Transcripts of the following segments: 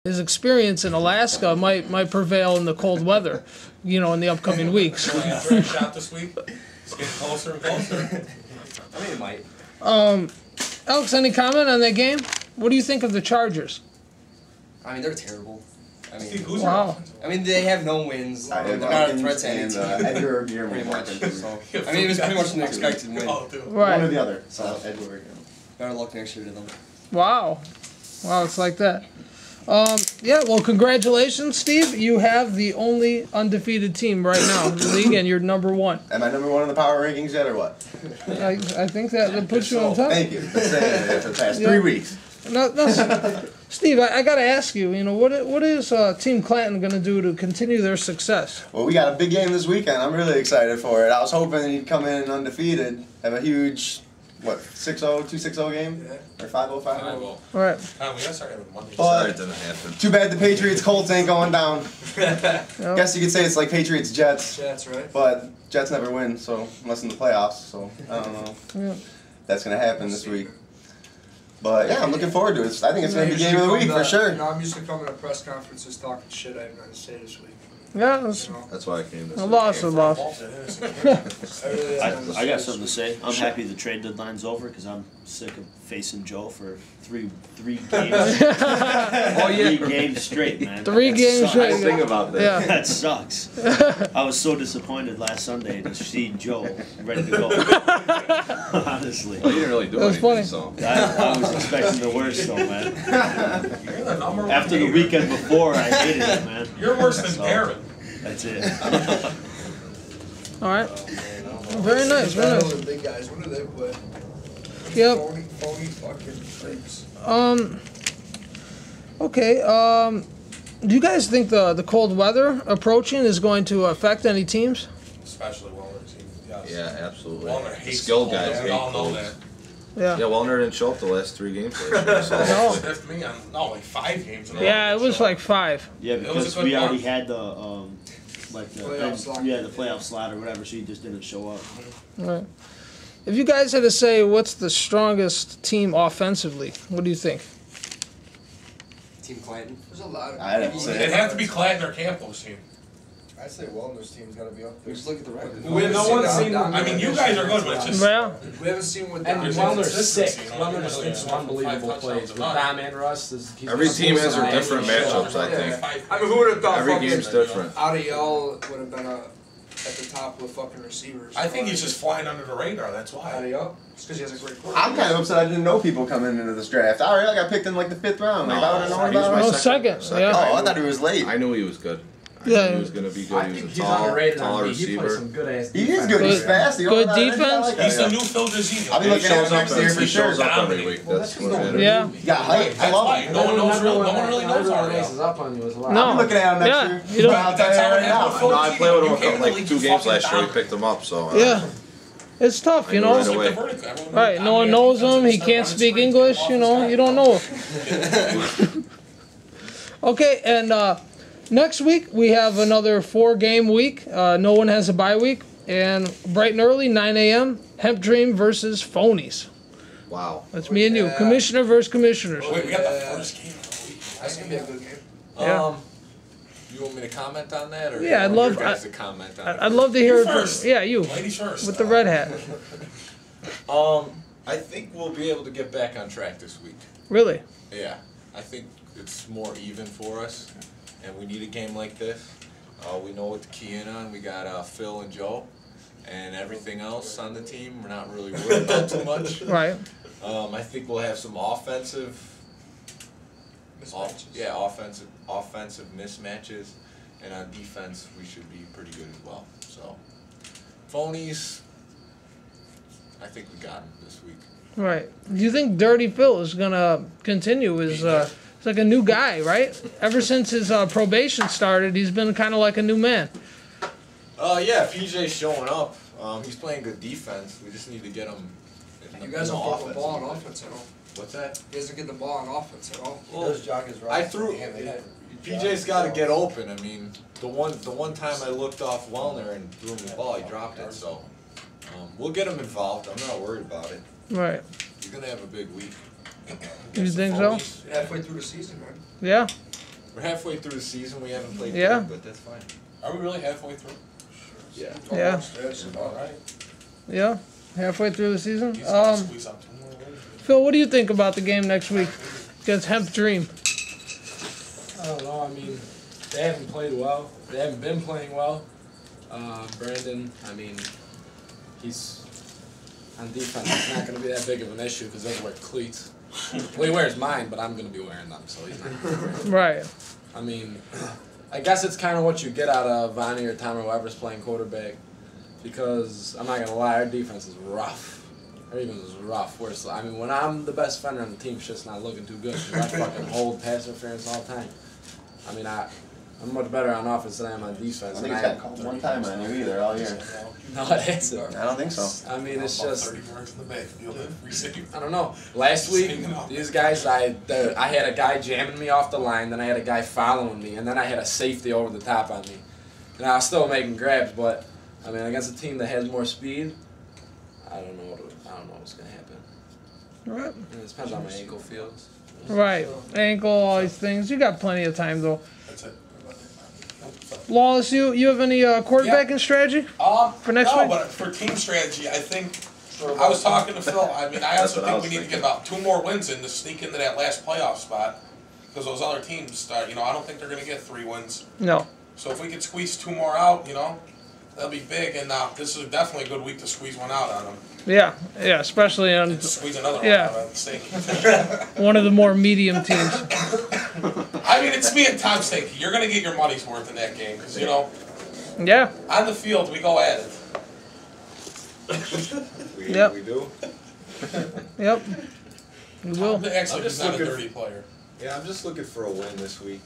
his experience in Alaska might prevail in the cold weather, you know, in the upcoming weeks. Direct shot this week. It's getting closer and closer. I mean, it might. Alex, any comment on that game? What do you think of the Chargers? I mean, they're terrible. I mean, Steve, wow. I mean, they have no wins. They're not a threat to any team. Edgar Pretty much. So, I mean, it was pretty much an expected win. Right. One or the other. So Edgar. Better luck next year to them. Wow. Wow, it's like that. Yeah, well, congratulations, Steve. You have the only undefeated team right now in the league, and you're number one. Am I number one in the power rankings yet, or what? I think that puts you on top. Thank you. Been saying it for the past 3 weeks. No, Steve, I got to ask you, you know, what is Team Clanton going to do to continue their success? Well, we got a big game this weekend. I'm really excited for it. I was hoping he'd come in undefeated, have a huge, what, 6-0, 2-6-0 game? Yeah. Or 5-0, 5-0? All right. We gotta start having Monday. But It didn't happen. too bad the Patriots-Colts ain't going down. Guess you could say it's like Patriots-Jets. Jets, right? But Jets never win, so unless in the playoffs, so I don't know. Yeah. That's going to happen this week. But yeah, I'm looking forward to it. I think it's going to be game of the week for sure. You know, I'm used to coming to press conferences talking shit I have nothing to say this week. Yeah, That's why I came this a loss, a loss. I I got something to say. I'm happy the trade deadline's over because I'm sick of facing Joe for three games. Oh, yeah. 3 games straight, man. 3 games Sucks. straight. I think about that. Yeah. That sucks. I was so disappointed last Sunday to see Joe ready to go. Honestly. Well, you didn't really do That's anything, funny. so. I was expecting the worst, though, man. You're the number one After the hater. weekend before, I hated it, man. You're worse than So, Aaron. That's it. All right. Very nice, very nice. The big guys, what do they play? Yep. Phony fucking freaks. Okay. Do you guys think the cold weather approaching is going to affect any teams? Especially Wellner's team. Yes. Yeah, absolutely. Wellner The hates skill cold. guys We hate all know colds. that. Yeah. Yeah, Wellner didn't show up the last 3 games last year. So. No. Sniffed me on like 5 games. In a row. Yeah, it was like 5. Yeah, It was a because good we already month. had the like the Playoff slot. the playoff slot or whatever, so he just didn't show up. All right. If you guys had to say what's the strongest team offensively, what do you think? Team Clanton. There's a lot of. I'd have to say It'd have to be Clanton or Campbell's team. I'd say Wellner's team's got to be up there. Just look at the record. No one's seen them. I mean, you guys are good, but it's just. Well, We haven't seen what. And Dom- Wellner's sick. consistency, you know, Wellner just makes some unbelievable plays. With Dom and Russ, he's Every team has their different matchups, I Yeah. think. I mean, who would have thought Every fucking game's different. Adiel would have been at the top with fucking receivers? I think he's just flying under the radar. That's why. Adiel? It's because he has a great quarterback. I'm kind of upset I didn't know people coming into this draft. I already got picked in like the 5th round. Like, if I would have known he was about my it. oh, second. Yeah. Oh, I thought he was late. I knew he was good. I Yeah. knew he was going to be good. I He think was he's a tall, underrated taller on me. He plays receiver. some good ass He defense. is good. He's fast. Good defense. He's the new Phil Drizzy. I'll be looking at him next year for He sure. shows up every week. That's what it is. Yeah. He got height. I love it. No one knows. No one really knows Everyone Ariel. aces up on you as well. No. I'll be looking at him next Yeah, year. you don't- But I'll tell you That's how right it happened now. with No, I played with him You for can't like really 2 games fucking last year. We dominate. picked him up, so. Yeah. It's tough, you know. Right away. Right, no one knows him. He can't speak English. You know, you don't know. Okay, and next week we have another 4-game week. No one has a bye week, and bright and early, 9 a.m. Hemp Dream versus Phonies. Wow. That's me and you, commissioner versus commissioners. Wait, we got the first game of the week. That's going to be a good game. Yeah. You want me to comment on that, or Yeah, I'd you love- want your guys to comment on it? I'd love to hear You it first. from, yeah, you, Ladies first. with the red hat. I think we'll be able to get back on track this week. Really? Yeah, I think it's more even for us, and we need a game like this. We know what to key in on. We got Phil and Joe, and everything else on the team we're not really worried about too much. Right. I think we'll have some offensive offensive mismatches, and on defense we should be pretty good as well. So, Phonies, I think we got him this week. Right. Do you think Dirty Phil is gonna continue his? He's like a new guy, right? Ever since his probation started, he's been kind of like a new man. Yeah, PJ's showing up. He's playing good defense. We just need to get him. You guys don't put the ball on offense at all. What's that? You guys don't get the ball on offense at all. Well, I threw. PJ's got to get open. I mean, the one time I looked off Wellner and threw him the ball, he dropped it. So we'll get him involved. I'm not worried about it. Right. He's gonna have a big week. You think so? Halfway through the season, man. Yeah. We're halfway through the season. We haven't played Yeah. good, but that's fine. Are we really halfway through? Yeah. Yeah. All right. Yeah. Halfway through the season. He's gonna squeeze out 2 more wins. Phil, what do you think about the game next week against Hemp Dream? I don't know. I mean, they haven't played well. They haven't been playing well. Brandon, I mean, he's on defense. It's not going to be that big of an issue because he doesn't wear cleats. Well, he wears mine, but I'm going to be wearing them, so he's not. Right. I mean, I guess it's kind of what you get out of Vonnie or Tom or whoever's playing quarterback, because I'm not going to lie, our defense is rough. Our defense is rough. I mean, when I'm the best defender on the team, shit's not looking too good because I fucking hold pass interference all the time. I mean, I'm much better on offense than I am on defense. I don't think it's got called one time on you either all year. No, it hasn't. I don't think so. I mean, it's just, 30 yards in the backfield. I don't know. Last week, these guys, I had a guy jamming me off the line, then I had a guy following me, and then I had a safety over the top on me. And I was still making grabs, but I mean, against a team that has more speed, I don't know what's gonna happen. Right. And it depends on my ankle feels. Right. Ankle, all these things. You got plenty of time though. That's it. Lawless, you have any quarterbacking strategy for next no, week? but for team strategy, I think I was talking to Phil. I mean, I also think we need to get about 2 more wins in to sneak into that last playoff spot because those other teams, I don't think they're going to get 3 wins. No. So if we could squeeze 2 more out, that'll be big. And this is definitely a good week to squeeze one out on them. Yeah, especially on And squeeze another one Yeah. out on Stinky. one of the more medium teams. I mean, it's me and Tom Stinky. You're going to get your money's worth in that game because, Yeah. on the field, we go at it. Yep. We do. Yep. We will. Actually, he's just not a looking- dirty player. Yeah, I'm just looking for a win this week.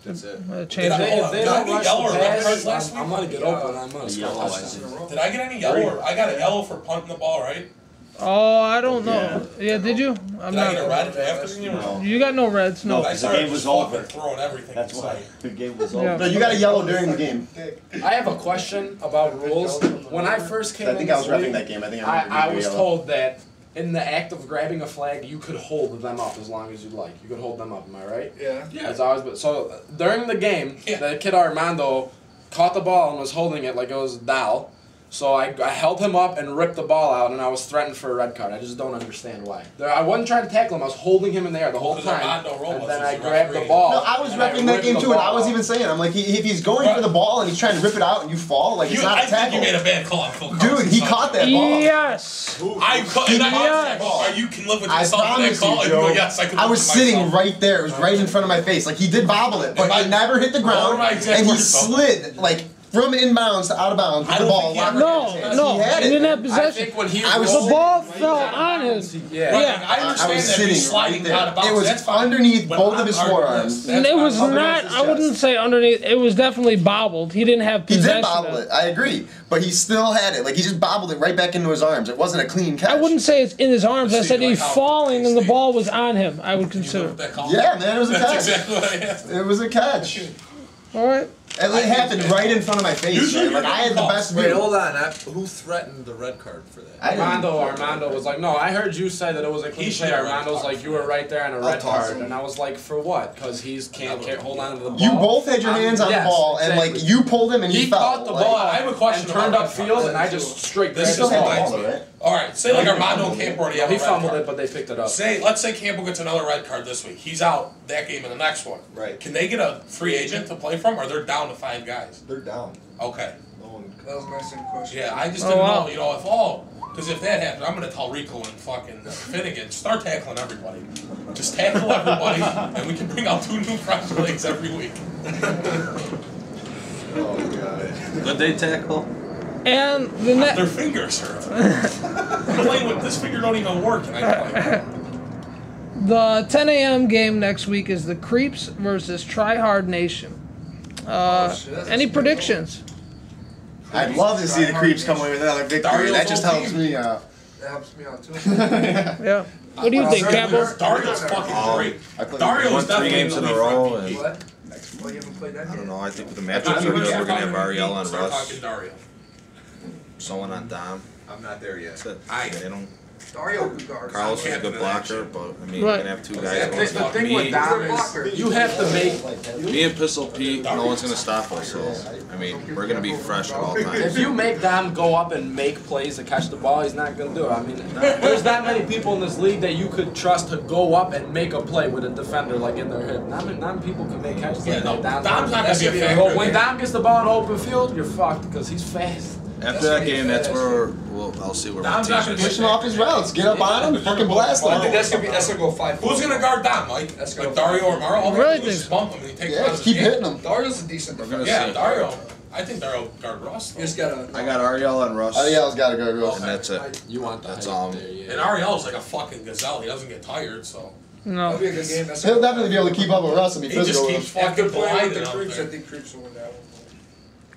That's it. Change Did it. If they Did I don't get rush yellow or the red pass, cards last I'm week? gonna get open. I'm gonna score Yellow, I touchdowns. Did I get any yellow? I got a yellow for punting the ball, right? Oh, I don't know. Yeah, did you? I'm Did I get a not. red after you? No. You got no reds, no. I started game was just fucking over. throwing everything That's in why sight. the game was Yeah. over. No, you got a yellow during the game. I have a question about rules. When I first came I think in I was this roughing league, that game. I think I was yellow. told that in the act of grabbing a flag, you could hold them up as long as you like. You could hold them up. Am I right? Yeah. As always, so during the game, Yeah. the kid Armando caught the ball and was holding it like it was a doll. So I held him up and ripped the ball out, and I was threatened for a red card. I just don't understand why. I wasn't trying to tackle him. I was holding him in the air the whole Because time, Armando Robles and then was I the grabbed the referee. ball. No, I was and I repping that ripped game the too, and I ball was out. even saying, I'm like, if he's going for the ball and he's trying to rip it out and you fall, like it's not I a think tackle. you made a bad call on Phil Dude, Carson's he son. caught that ball. Yes. I caught that ball. Yes. You can live with I yourself in that promise call. you, And you go, Joe. yes, I can I live was with sitting myself. right there. It was right in front of my face. Like he did bobble it, but And it never hit the What ground, were my exact and he words, though? slid like from inbounds to out of bounds with I the don't ball. think he ever No, hit his no. He had He it. didn't have I possession. think when he I was The rolled, ball fell on him. yeah. Right, Yeah. I understand I was that sitting he's sliding right out of there. bounds. It was That's fine. underneath But both I'm of his arguing forearms. this. That's It fine. was Underneath not. his I wouldn't chest. say underneath. It was definitely bobbled. He didn't have He possession. did bobble of it. I agree, but he still had it. Like he just bobbled it right back into his arms. It wasn't a clean catch. I wouldn't say it's in his arms. I said Like he's how- falling and the Steve. ball was on him. I would You live consider. with that call? Yeah, man, it was a That's catch. exactly what I asked. It was a catch. All right. And it happened right in front of my face. Usually Man. Like I had the best Wait, view. hold on. Who threatened the red card for that? I didn't- Armando was like, no, I heard you say that it was a clean He should play. have red Armando's card like, you were right there on a I'll red toss card. him. And I was like, for what? Because he can't hold on to the ball. You both had your hands on the Yes, ball, and like exactly. you pulled him and he He fell. caught the Like, ball I have a question and turned about up that field, card. and I just straight This You grabbed still the had ball. the ball, though, right? All right, say like Armando and Campbell already have He a red fumbled card. it, but they picked it up. Let's say Campbell gets another red card this week. He's out that game and the next one. Right. Can they get a free agent to play from, or they're down to 5 guys? They're down. Okay. No one. That was my same question. Yeah, I just Oh, didn't wow. know, because if that happened, I'm gonna tell Rico and fucking Finnegan, start tackling everybody. Just tackle everybody, and we can bring out 2 new fresh legs every week. Oh god. Did they tackle? And the Their next. fingers hurt. I'm playing with this finger don't even work, and I play. The 10 a.m. game next week is the Creeps versus Try Hard Nation. shit, that's Any a big predictions? I'd love to see the creeps come away with another victory. Dario's That just whole helps team. me out. That helps me out too. Yeah. What do you think, Campbell? Dario's fucking great. I played Dario won was 3 definitely games in a the lead row, for and MVP. What? Well, you haven't played that I don't yet. know. I think with the After matchups are you good, get we're gonna have fucking Ariel and start Russ, talking Dario. someone on Dom. I'm not there yet. That's it. Aye. They don't. Dario could guard. Carlos is a good blocker, but I mean, Right. you're gonna have two guys. The thing with Dom is you have to make. Me and Pistol Pete, no one's gonna stop us. So I mean, we're gonna be fresh at all times. If you make Dom go up and make plays to catch the ball, he's not gonna do it. I mean, there's not many people in this league that you could trust to go up and make a play with a defender like in their hip. Not many people can make catches like that. Dom's not gonna be a factor. When Dom gets the ball in the open field, you're fucked because he's fast. After that game, that's where I'll see where my Dom's not team gonna is. Push him off his routes. Get up on him. Fucking blast I think him. that's gonna go 5. Who's gonna guard Dom, Mike? That's Like gonna Dario or Mara? All Really they do is just bump him and he takes him out Yeah, of just the keep game. hitting him. Dario's a decent defender. Yeah, Dario. I think Dario guard Russ. You just gotta. I got Ariel and Russ, Ariel's got to go to and that's it. You want That's height all. there, yeah. And Ariel's like a fucking gazelle. He doesn't get tired, so No. That'll be a good game. That's He'll definitely be able to keep up with Russ and be he just physical. keeps After fucking playing with blinding the out Creeps, I there. think Creeps will win that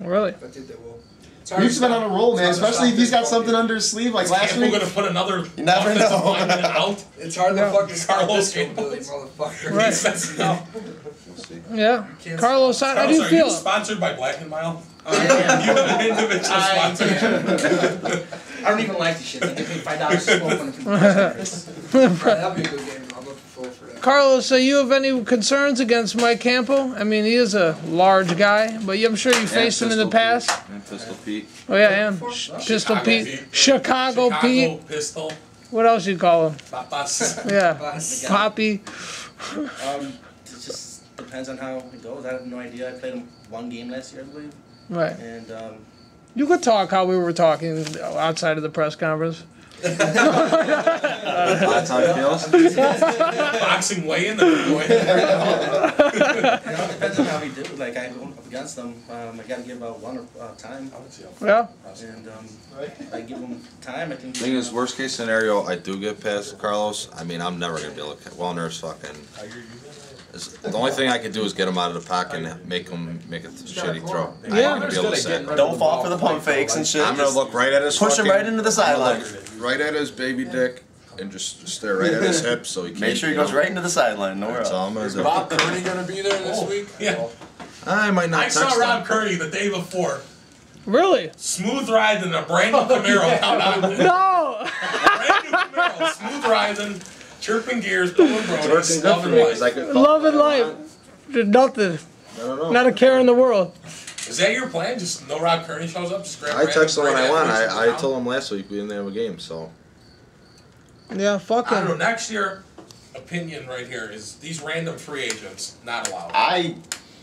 one. Really? I think they will. Creeps been on a roll, man. Especially if he's got something under his sleeve like last Campbell week. gonna put another You never offensive know. lineman out. It's hard to fucking stop Carlos this game, Campbell. motherfucker. Right. He says no. Yeah. Can't Carlos, how do Carlos, you are feel? you sponsored by Black and Mild? I You an individual sponsor? don't even like the shit. They give me $5 to smoke on the That'll be a good game. I'm looking forward for that. Carlos, so you have any concerns against Mike Campbell? I mean, he is a large guy, but I'm sure you faced him in the past. And Pistol Pete. Oh yeah, and Pistol Pete, Chicago Pete. Pistol. What else you call him? Papas. Yeah, Bus. Poppy. It just depends on how it goes. I have no idea. I played him one game last year, I believe, Right. and You could talk how we were talking outside of the press conference. That's how it feels. Boxing weigh-in. The way. it depends on how we do. Like I go up against them, I got to give one time, Yeah. and I give them time. I think. Thing is, worst case scenario, I do get past Carlos. I mean, I'm never gonna be able to. Wellner's fucking. The only thing I can do is get him out of the pocket and make him make a shitty throw. I'm Yeah. not gonna be able to sack him. Don't fall for the pump fakes and shit. I'm gonna look right at his. Push him fucking- right into the sideline. Right at his baby dick, and just stare right at his hips so he can't. Make sure he goes right into the sideline. Nowhere That's all else. I'm gonna Is do. Bob Kearney gonna be there this week? Yeah. I might not I text saw him. Rob Kearney the day before. Really? Smooth riding a brand new Camaro. Out on No. brand new Camaro. Smooth riding, chirping gears, pulling It's bros, working good for me because I life. could. Loving life. Nothing. I don't know. Not a care in the world. Is that your plan? Just no Rob Kearney shows up, just grab I text him when I want. athletes from I town? told him last week we didn't have a game, so. Yeah, fuck I don't know. him. Next year, opinion right here is these random free agents not allowed.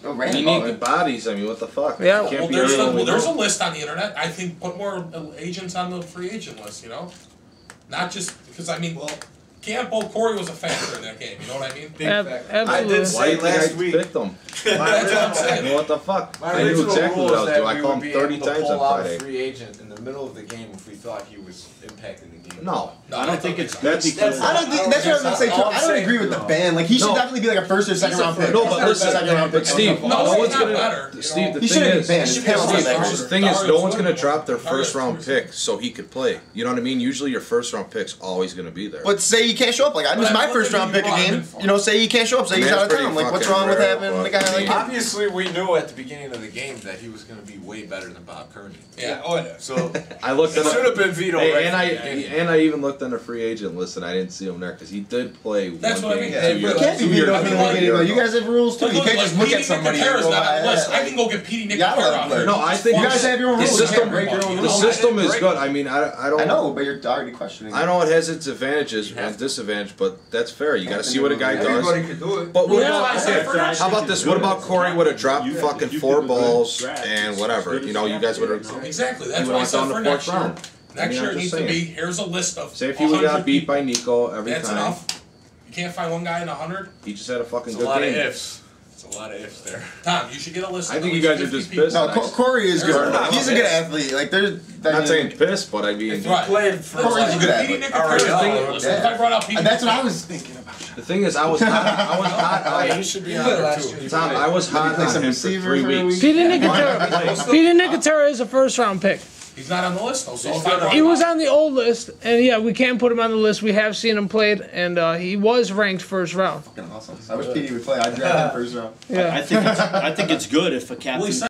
We need the bodies. I mean, what the fuck? Yeah. You can't Well, be there's everyone we there's a know. list on the internet. I think put more agents on the free agent list. You know, not just because I mean, Campbell, Corey was a factor in that game. You know what I mean? Big Ab- fact. absolutely. Why do you think last I week- picked them? That's what I'm I saying. mean, what the fuck? My I knew original exactly rule what I is was that doing. I we called would him be 30 able to times pull on out a Friday. free agent in the middle of the game if we thought he was impacting the game. No. No, I don't think it's so. good because I don't think that's what I was gonna say too. All I'm I don't saying- agree with the ban. Like he should No. definitely be like a first or second round pick. No, but listen, second round pick. Steve, No, no he's one's not gonna. better, you Steve, know. the He thing shouldn't be is, banned. His parents Steve, are Steve, that. the thing is, no one's gonna Dario's drop their Dario's first round 40%. pick so he could play. You know what I mean? Usually, your first round pick's always gonna be there. But say you can't show up. Like I lose my first round pick a game. You know, say you can't show up. Say I mean, he's out of that's town. pretty Like what's fucking wrong with rare, having but the guy I like mean- him? Obviously, we knew at the beginning of the game that he was going to be way better than Bob Kearney. Yeah. Oh yeah. So I looked it at should have been Vito right and from the beginning. I even looked on the free agent list and I didn't see him there because he did play That's one what I game mean. 2 Yeah, You years. can't be 2 years beat up I mean, in like, the game. You guys have rules too. You Look, can't like just look Petey at somebody and Nicotera's go not on the by list. it. I can go get Petey Yeah, I don't Nicotera like out here. No, I think You guys have your own the rules. You system. can't break your own The rules. system is good. I mean, I don't. I know, but you're already questioning. I know it has its advantages and disadvantages, but that's fair. You got to see what a guy does. Everybody could do it. But what Yeah, about, I said for next how about this? What about Corey would have dropped You- fucking you 4 could've done balls draft and just whatever? as good You know, as you guys would have. Exactly. That's He what I went said down for the next fourth year. round. Next I mean, year I'm it needs just to be, saying. here's a list of Say if he would have 100 got beat people. by Nico every That's time, enough. You can't find one guy in 100. he just had a fucking It's a good lot of game. ifs. It's a lot of ifs there. Tom, you should get a list. I of think at you least guys are 50 just people. pissed. No, Corey is good. There's He's a good athlete. Like there's. I'm not saying pissed, but I mean, If Right. you played for Corey's a like, good Petey athlete. Nicotera's Ariel, on the list. If I brought out Petey That's what I Nicotera- was thinking about. the thing is, I was hot on he him. should be You on played there last too. year. Tom, I was hot play on some him for receiver 3 for a weeks. week? Peter Nicotera is a first round pick. He's not on the list though. So if I brought He him was out- on the old list, and yeah, we can put him on the list. We have seen him played, and he was ranked first round. Awesome. I wish Petey would play. I'd draft him first round. Yeah. I think it's good if a captain